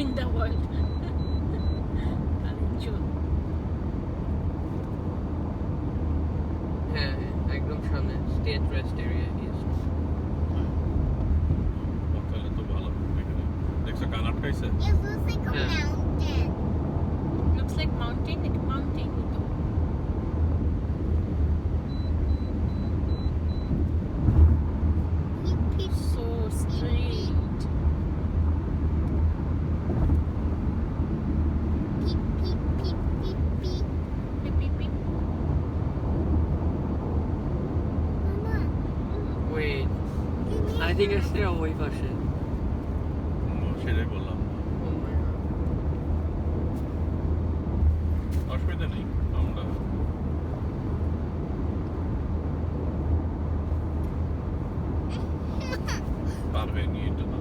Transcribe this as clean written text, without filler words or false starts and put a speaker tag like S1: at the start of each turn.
S1: in the world. আরেকজন।
S2: হ্যাঁ একদম সামনে স্টেট রেস্ট এরিয়া ইস্ট।
S3: তাহলে তো ভালো এখানে দেখছো কান আটকাইছে
S4: It looks like a
S2: Yeah.
S4: mountain.
S1: Looks like mountain, like mountain to.
S4: Beep, beep,
S1: So straight.
S4: beep, beep, beep, beep, beep.
S1: Beep, beep, beep.
S4: Mama,
S2: wait
S4: give me
S2: I think
S4: a
S2: আসছে ওই পাশে।
S3: সেটাই বললাম
S2: Oh my God.
S3: অসুবিধা নেই আমরা পারবে নিয়ে এটা না